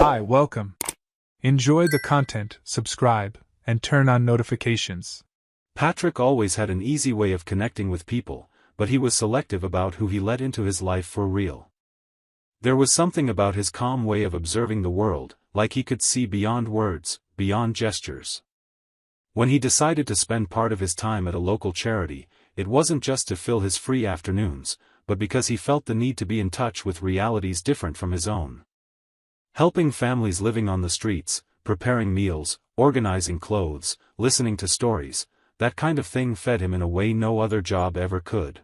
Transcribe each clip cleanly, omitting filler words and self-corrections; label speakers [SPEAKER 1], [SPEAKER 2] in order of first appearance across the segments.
[SPEAKER 1] Hi, welcome. Enjoy the content, subscribe, and turn on notifications.
[SPEAKER 2] Patrick always had an easy way of connecting with people, but he was selective about who he let into his life for real. There was something about his calm way of observing the world, like he could see beyond words, beyond gestures. When he decided to spend part of his time at a local charity, it wasn't just to fill his free afternoons, but because he felt the need to be in touch with realities different from his own. Helping families living on the streets, preparing meals, organizing clothes, listening to stories, that kind of thing fed him in a way no other job ever could.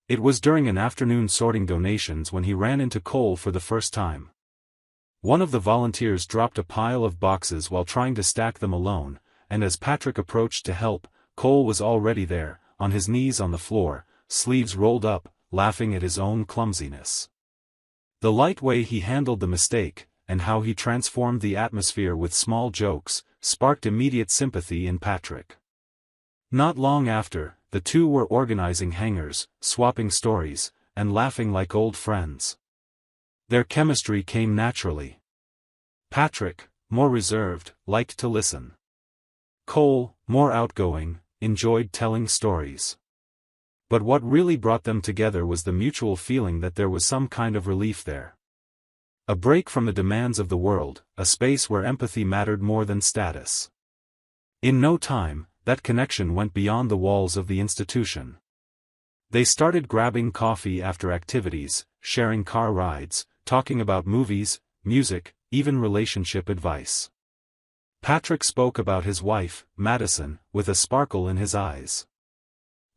[SPEAKER 2] It was during an afternoon sorting donations when he ran into Cole for the first time. One of the volunteers dropped a pile of boxes while trying to stack them alone, and as Patrick approached to help, Cole was already there, on his knees on the floor, sleeves rolled up, laughing at his own clumsiness. The light way he handled the mistake, and how he transformed the atmosphere with small jokes, sparked immediate sympathy in Patrick. Not long after, the two were organizing hangars, swapping stories, and laughing like old friends. Their chemistry came naturally. Patrick, more reserved, liked to listen. Cole, more outgoing, enjoyed telling stories. But what really brought them together was the mutual feeling that there was some kind of relief there. A break from the demands of the world, a space where empathy mattered more than status. In no time, that connection went beyond the walls of the institution. They started grabbing coffee after activities, sharing car rides, talking about movies, music, even relationship advice. Patrick spoke about his wife, Madison, with a sparkle in his eyes.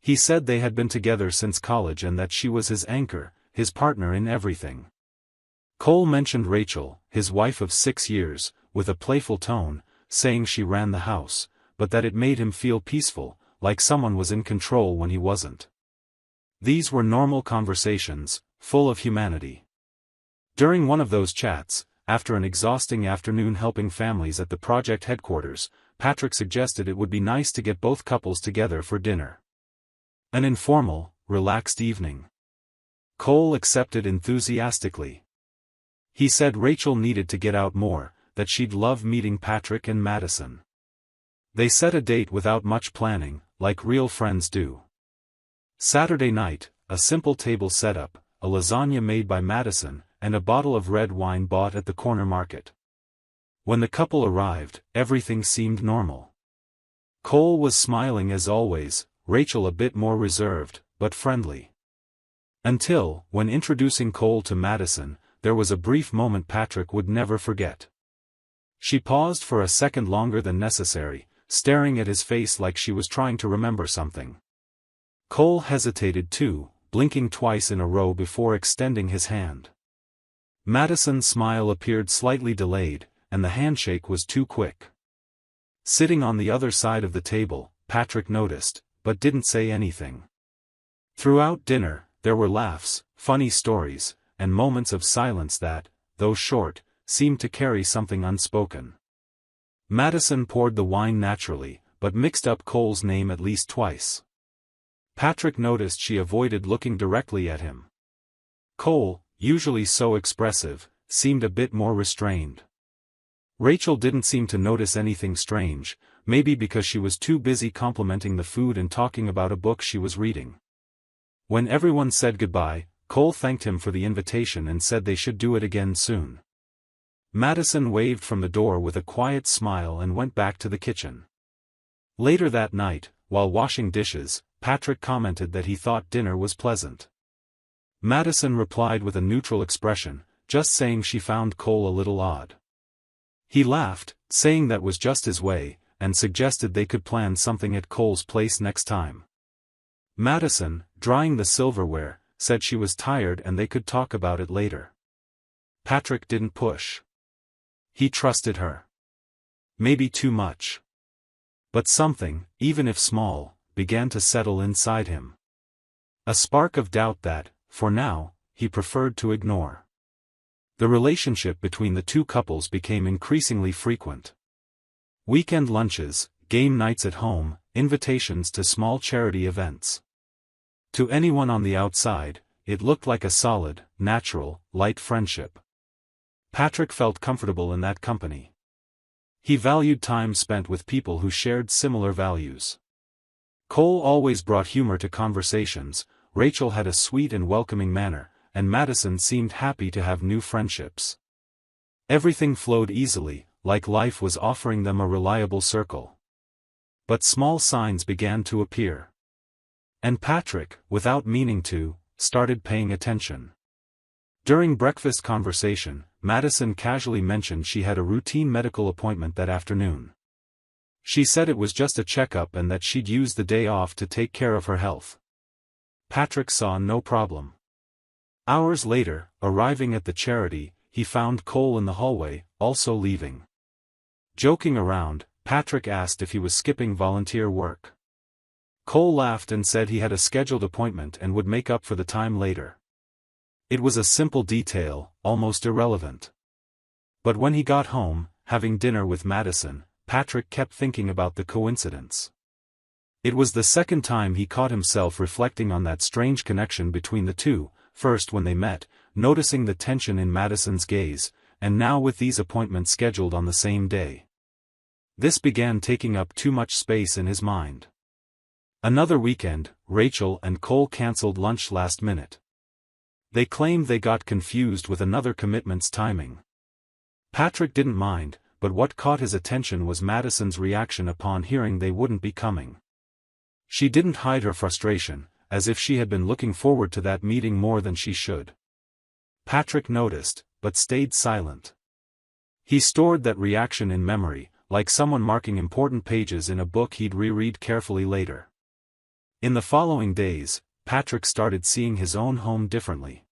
[SPEAKER 2] He said they had been together since college and that she was his anchor, his partner in everything. Cole mentioned Rachel, his wife of 6 years, with a playful tone, saying she ran the house, but that it made him feel peaceful, like someone was in control when he wasn't. These were normal conversations, full of humanity. During one of those chats, after an exhausting afternoon helping families at the project headquarters, Patrick suggested it would be nice to get both couples together for dinner. An informal, relaxed evening. Cole accepted enthusiastically. He said Rachel needed to get out more, that she'd love meeting Patrick and Madison. They set a date without much planning, like real friends do. Saturday night, a simple table setup, a lasagna made by Madison, and a bottle of red wine bought at the corner market. When the couple arrived, everything seemed normal. Cole was smiling as always, Rachel a bit more reserved, but friendly. Until, when introducing Cole to Madison, there was a brief moment Patrick would never forget. She paused for a second longer than necessary, staring at his face like she was trying to remember something. Cole hesitated too, blinking twice in a row before extending his hand. Madison's smile appeared slightly delayed, and the handshake was too quick. Sitting on the other side of the table, Patrick noticed, but didn't say anything. Throughout dinner, there were laughs, funny stories, and moments of silence that, though short, seemed to carry something unspoken. Madison poured the wine naturally, but mixed up Cole's name at least twice. Patrick noticed she avoided looking directly at him. Cole, usually so expressive, seemed a bit more restrained. Rachel didn't seem to notice anything strange, maybe because she was too busy complimenting the food and talking about a book she was reading. When everyone said goodbye, Cole thanked him for the invitation and said they should do it again soon. Madison waved from the door with a quiet smile and went back to the kitchen. Later that night, while washing dishes, Patrick commented that he thought dinner was pleasant. Madison replied with a neutral expression, just saying she found Cole a little odd. He laughed, saying that was just his way, and suggested they could plan something at Cole's place next time. Madison, drying the silverware, said she was tired and they could talk about it later. Patrick didn't push. He trusted her. Maybe too much. But something, even if small, began to settle inside him. A spark of doubt that, for now, he preferred to ignore. The relationship between the two couples became increasingly frequent. Weekend lunches, game nights at home, invitations to small charity events. To anyone on the outside, it looked like a solid, natural, light friendship. Patrick felt comfortable in that company. He valued time spent with people who shared similar values. Cole always brought humor to conversations, Rachel had a sweet and welcoming manner, and Madison seemed happy to have new friendships. Everything flowed easily, like life was offering them a reliable circle. But small signs began to appear. And Patrick, without meaning to, started paying attention. During breakfast conversation, Madison casually mentioned she had a routine medical appointment that afternoon. She said it was just a checkup and that she'd use the day off to take care of her health. Patrick saw no problem. Hours later, arriving at the charity, he found Cole in the hallway, also leaving. Joking around, Patrick asked if he was skipping volunteer work. Cole laughed and said he had a scheduled appointment and would make up for the time later. It was a simple detail, almost irrelevant. But when he got home, having dinner with Madison, Patrick kept thinking about the coincidence. It was the second time he caught himself reflecting on that strange connection between the two, first when they met, noticing the tension in Madison's gaze, and now with these appointments scheduled on the same day. This began taking up too much space in his mind. Another weekend, Rachel and Cole canceled lunch last minute. They claimed they got confused with another commitment's timing. Patrick didn't mind, but what caught his attention was Madison's reaction upon hearing they wouldn't be coming. She didn't hide her frustration, as if she had been looking forward to that meeting more than she should. Patrick noticed, but stayed silent. He stored that reaction in memory, like someone marking important pages in a book he'd reread carefully later. In the following days, Patrick started seeing his own home differently.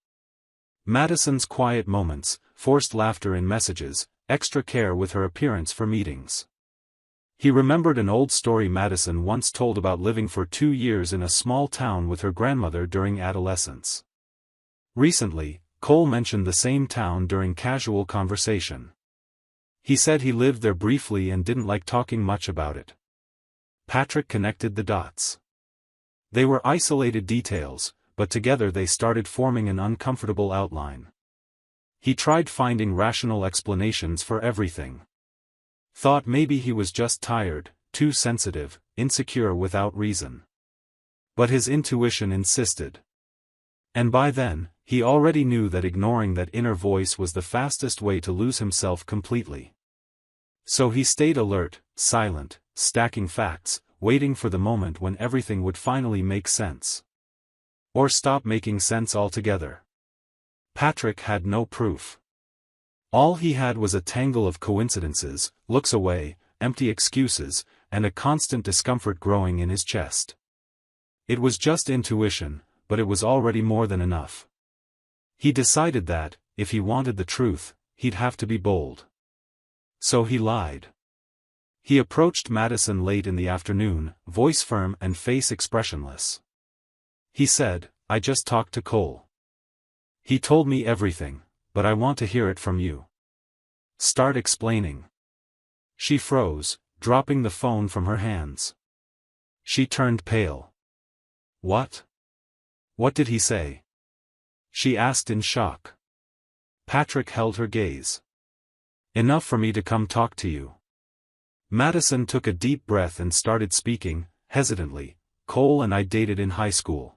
[SPEAKER 2] Madison's quiet moments, forced laughter in messages, extra care with her appearance for meetings. He remembered an old story Madison once told about living for 2 years in a small town with her grandmother during adolescence. Recently, Cole mentioned the same town during casual conversation. He said he lived there briefly and didn't like talking much about it. Patrick connected the dots. They were isolated details, but together they started forming an uncomfortable outline. He tried finding rational explanations for everything. Thought maybe he was just tired, too sensitive, insecure without reason. But his intuition insisted. And by then, he already knew that ignoring that inner voice was the fastest way to lose himself completely. So he stayed alert, silent, stacking facts, waiting for the moment when everything would finally make sense. Or stop making sense altogether. Patrick had no proof. All he had was a tangle of coincidences, looks away, empty excuses, and a constant discomfort growing in his chest. It was just intuition, but it was already more than enough. He decided that, if he wanted the truth, he'd have to be bold. So he lied. He approached Madison late in the afternoon, voice firm and face expressionless. He said, "I just talked to Cole. He told me everything, but I want to hear it from you. Start explaining." She froze, dropping the phone from her hands. She turned pale. "What? What did he say?" she asked in shock. Patrick held her gaze. "Enough for me to come talk to you." Madison took a deep breath and started speaking, hesitantly. "Cole and I dated in high school.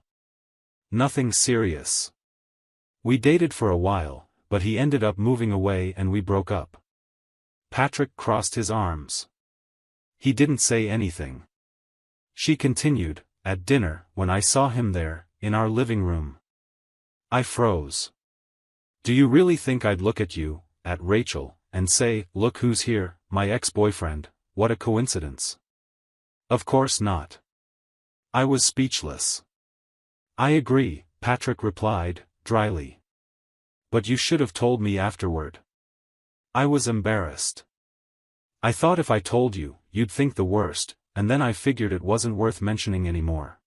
[SPEAKER 2] Nothing serious. We dated for a while, but he ended up moving away and we broke up." Patrick crossed his arms. He didn't say anything. She continued, "At dinner, when I saw him there, in our living room, I froze. Do you really think I'd look at you, at Rachel, and say, 'Look who's here, my ex-boyfriend, what a coincidence'? Of course not." I was speechless. "I agree," Patrick replied, dryly. "But you should have told me afterward." I was embarrassed. "I thought if I told you, you'd think the worst, and then I figured it wasn't worth mentioning anymore."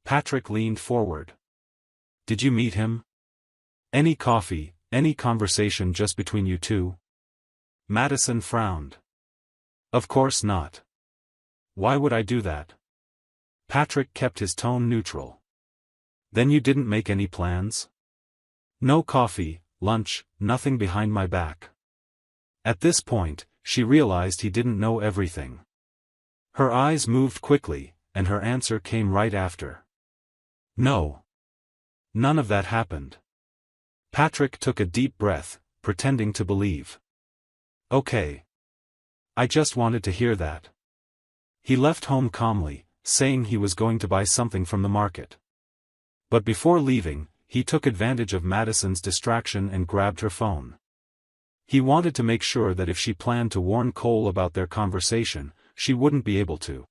[SPEAKER 2] Patrick leaned forward. "Did you meet him? Any coffee, any conversation just between you two?" Madison frowned. "Of course not. Why would I do that?" Patrick kept his tone neutral. "Then you didn't make any plans?" "No coffee, lunch, nothing behind my back. At this point, she realized he didn't know everything. Her eyes moved quickly, and her answer came right after. No. None of that happened. Patrick took a deep breath, pretending to believe. Okay. I just wanted to hear that. He left home calmly, saying he was going to buy something from the market. But before leaving, he took advantage of Madison's distraction and grabbed her phone. He wanted to make sure that if she planned to warn Cole about their conversation, she wouldn't be able to.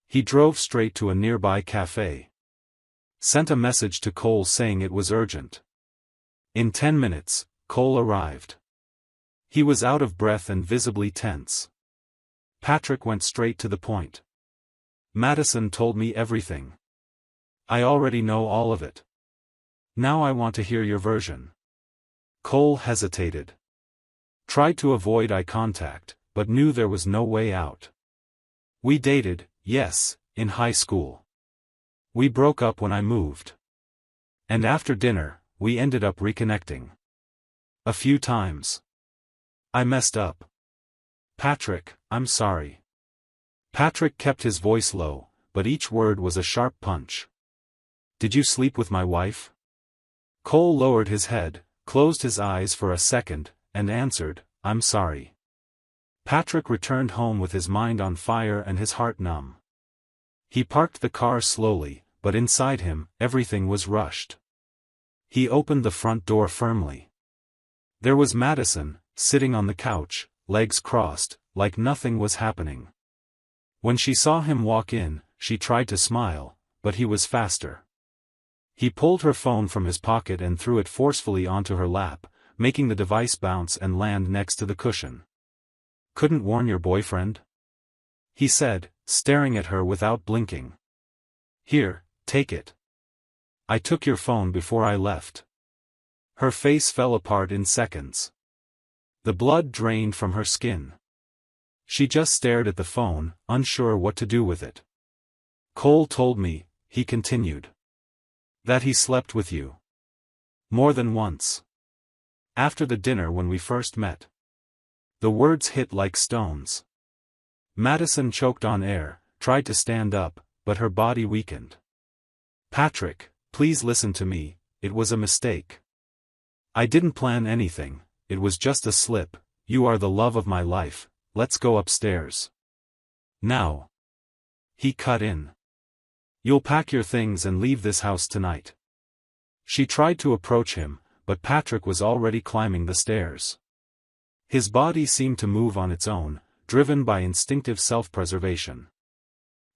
[SPEAKER 2] He drove straight to a nearby cafe. Sent a message to Cole saying it was urgent. In 10 minutes, Cole arrived. He was out of breath and visibly tense. Patrick went straight to the point. Madison told me everything. I already know all of it. Now I want to hear your version. Cole hesitated. Tried to avoid eye contact, but knew there was no way out. We dated, yes, in high school. We broke up when I moved. And after dinner, we ended up reconnecting. A few times. I messed up. Patrick, I'm sorry. Patrick kept his voice low, but each word was a sharp punch. Did you sleep with my wife? Cole lowered his head, closed his eyes for a second, and answered, I'm sorry. Patrick returned home with his mind on fire and his heart numb. He parked the car slowly, but inside him, everything was rushed. He opened the front door firmly. There was Madison, sitting on the couch, legs crossed, like nothing was happening. When she saw him walk in, she tried to smile, but he was faster. He pulled her phone from his pocket and threw it forcefully onto her lap, making the device bounce and land next to the cushion. Couldn't warn your boyfriend? He said, staring at her without blinking. Here, take it. I took your phone before I left. Her face fell apart in seconds. The blood drained from her skin. She just stared at the phone, unsure what to do with it. Cole told me, he continued, that he slept with you. More than once. After the dinner when we first met. The words hit like stones. Madison choked on air, tried to stand up, but her body weakened. Patrick, please listen to me, it was a mistake. I didn't plan anything, it was just a slip. You are the love of my life, let's go upstairs. Now. He cut in. You'll pack your things and leave this house tonight. She tried to approach him, but Patrick was already climbing the stairs. His body seemed to move on its own, driven by instinctive self-preservation.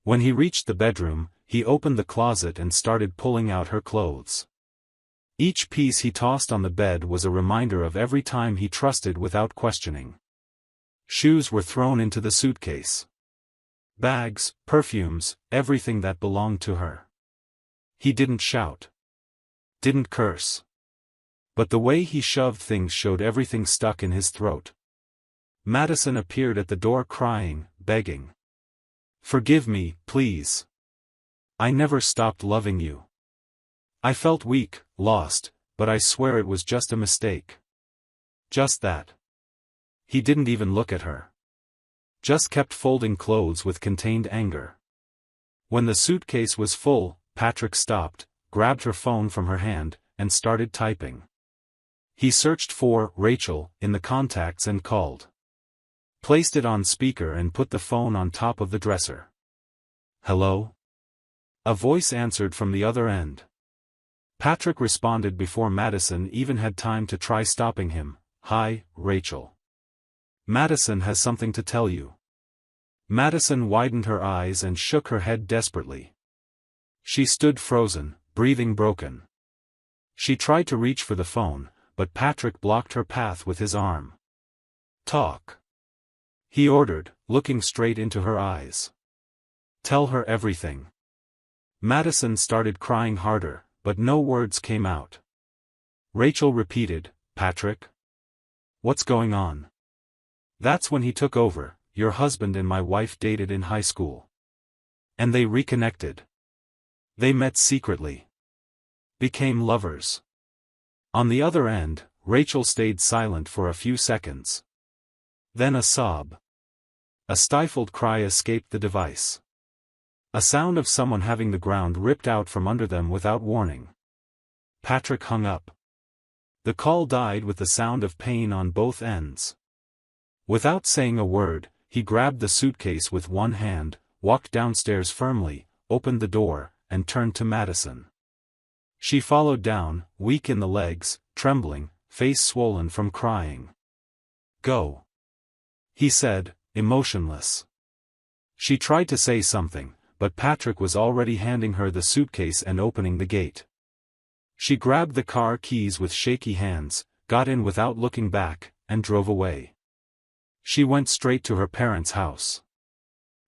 [SPEAKER 2] When he reached the bedroom, he opened the closet and started pulling out her clothes. Each piece he tossed on the bed was a reminder of every time he trusted without questioning. Shoes were thrown into the suitcase. Bags, perfumes, everything that belonged to her. He didn't shout. Didn't curse. But the way he shoved things showed everything stuck in his throat. Madison appeared at the door crying, begging. Forgive me, please. I never stopped loving you. I felt weak, lost, but I swear it was just a mistake. Just that. He didn't even look at her. Just kept folding clothes with contained anger. When the suitcase was full, Patrick stopped, grabbed her phone from her hand, and started typing. He searched for Rachel in the contacts and called. Placed it on speaker and put the phone on top of the dresser. Hello? A voice answered from the other end. Patrick responded before Madison even had time to try stopping him. Hi, Rachel. Madison has something to tell you. Madison widened her eyes and shook her head desperately. She stood frozen, breathing broken. She tried to reach for the phone, but Patrick blocked her path with his arm. Talk. He ordered, looking straight into her eyes. Tell her everything. Madison started crying harder, but no words came out. Rachel repeated, Patrick? What's going on? That's when he took over. Your husband and my wife dated in high school. And they reconnected. They met secretly. Became lovers. On the other end, Rachel stayed silent for a few seconds. Then a sob. A stifled cry escaped the device. A sound of someone having the ground ripped out from under them without warning. Patrick hung up. The call died with the sound of pain on both ends. Without saying a word, he grabbed the suitcase with one hand, walked downstairs firmly, opened the door, and turned to Madison. She followed down, weak in the legs, trembling, face swollen from crying. "Go," he said, emotionless. She tried to say something, but Patrick was already handing her the suitcase and opening the gate. She grabbed the car keys with shaky hands, got in without looking back, and drove away. She went straight to her parents' house.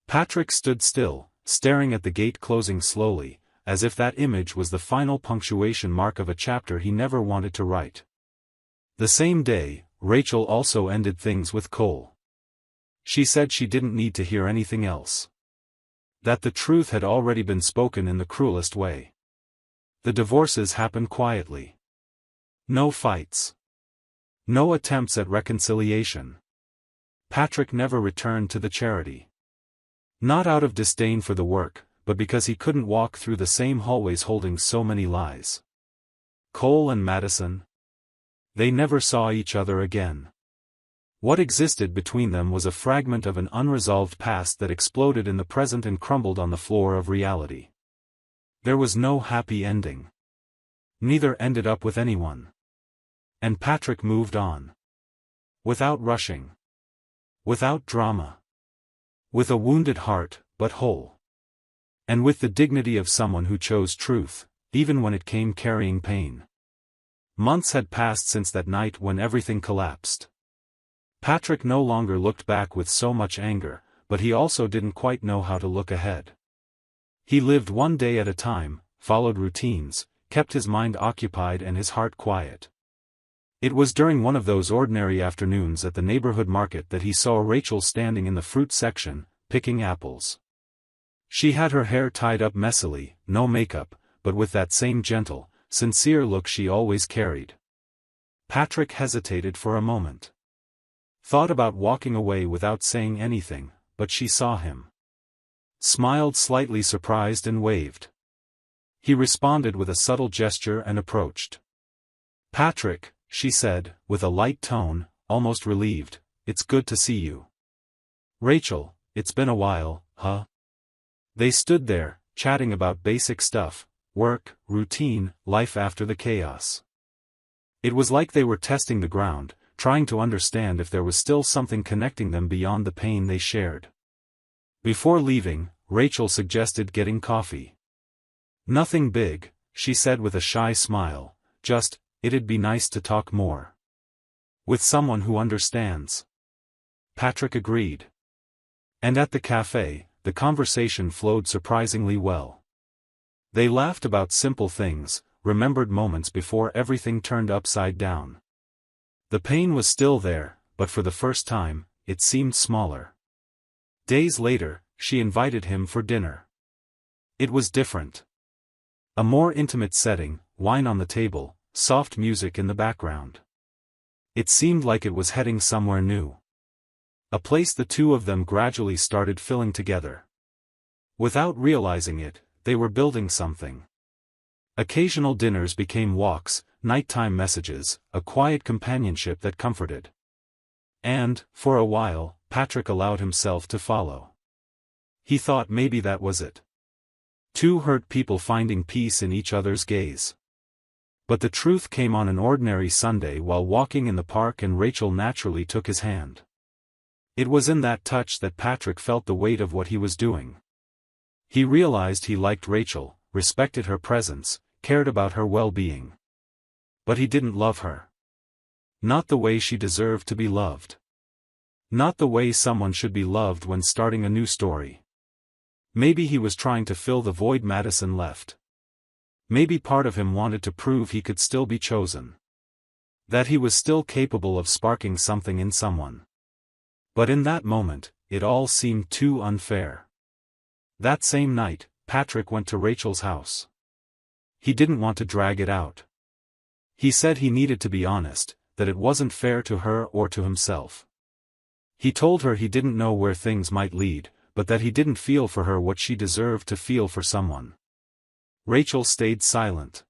[SPEAKER 2] Patrick stood still, staring at the gate closing slowly, as if that image was the final punctuation mark of a chapter he never wanted to write. The same day, Rachel also ended things with Cole. She said she didn't need to hear anything else. That the truth had already been spoken in the cruelest way. The divorces happened quietly. No fights. No attempts at reconciliation. Patrick never returned to the charity. Not out of disdain for the work, but because he couldn't walk through the same hallways holding so many lies. Cole and Madison? They never saw each other again. What existed between them was a fragment of an unresolved past that exploded in the present and crumbled on the floor of reality. There was no happy ending. Neither ended up with anyone. And Patrick moved on. Without rushing. Without drama. With a wounded heart, but whole. And with the dignity of someone who chose truth, even when it came carrying pain. Months had passed since that night when everything collapsed. Patrick no longer looked back with so much anger, but he also didn't quite know how to look ahead. He lived one day at a time, followed routines, kept his mind occupied and his heart quiet. It was during one of those ordinary afternoons at the neighborhood market that he saw Rachel standing in the fruit section, picking apples. She had her hair tied up messily, no makeup, but with that same gentle, sincere look she always carried. Patrick hesitated for a moment. Thought about walking away without saying anything, but she saw him. Smiled slightly surprised and waved. He responded with a subtle gesture and approached. "Patrick," she said, with a light tone, almost relieved, "it's good to see you." "Rachel, it's been a while, huh?" They stood there, chatting about basic stuff, work, routine, life after the chaos. It was like they were testing the ground, trying to understand if there was still something connecting them beyond the pain they shared. Before leaving, Rachel suggested getting coffee. "Nothing big," she said with a shy smile, "just, it'd be nice to talk more. With someone who understands." Patrick agreed. And at the cafe, the conversation flowed surprisingly well. They laughed about simple things, remembered moments before everything turned upside down. The pain was still there, but for the first time, it seemed smaller. Days later, she invited him for dinner. It was different. A more intimate setting, wine on the table, soft music in the background. It seemed like it was heading somewhere new. A place the two of them gradually started filling together. Without realizing it, they were building something. Occasional dinners became walks, nighttime messages, a quiet companionship that comforted. And, for a while, Patrick allowed himself to follow. He thought maybe that was it. Two hurt people finding peace in each other's gaze. But the truth came on an ordinary Sunday while walking in the park and Rachel naturally took his hand. It was in that touch that Patrick felt the weight of what he was doing. He realized he liked Rachel, respected her presence, cared about her well-being. But he didn't love her. Not the way she deserved to be loved. Not the way someone should be loved when starting a new story. Maybe he was trying to fill the void Madison left. Maybe part of him wanted to prove he could still be chosen. That he was still capable of sparking something in someone. But in that moment, it all seemed too unfair. That same night, Patrick went to Rachel's house. He didn't want to drag it out. He said he needed to be honest, that it wasn't fair to her or to himself. He told her he didn't know where things might lead, but that he didn't feel for her what she deserved to feel for someone. Rachel stayed silent.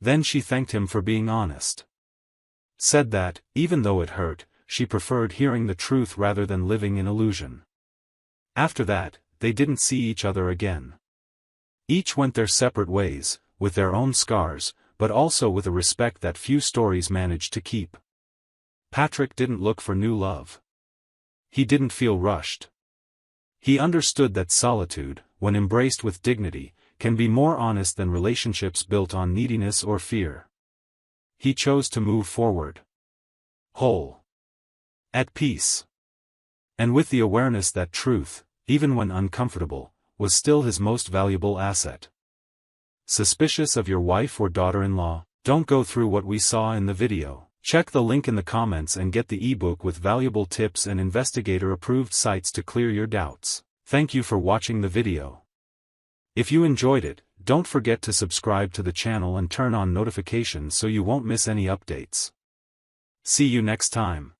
[SPEAKER 2] Then she thanked him for being honest. Said that, even though it hurt, she preferred hearing the truth rather than living in illusion. After that, they didn't see each other again. Each went their separate ways, with their own scars, but also with a respect that few stories manage to keep. Patrick didn't look for new love. He didn't feel rushed. He understood that solitude, when embraced with dignity, can be more honest than relationships built on neediness or fear. He chose to move forward. Whole. At peace. And with the awareness that truth, even when uncomfortable, was still his most valuable asset. Suspicious of your wife or daughter-in-law? Don't go through what we saw in the video. Check the link in the comments and get the ebook with valuable tips and investigator-approved sites to clear your doubts. Thank you for watching the video. If you enjoyed it, don't forget to subscribe to the channel and turn on notifications so you won't miss any updates. See you next time.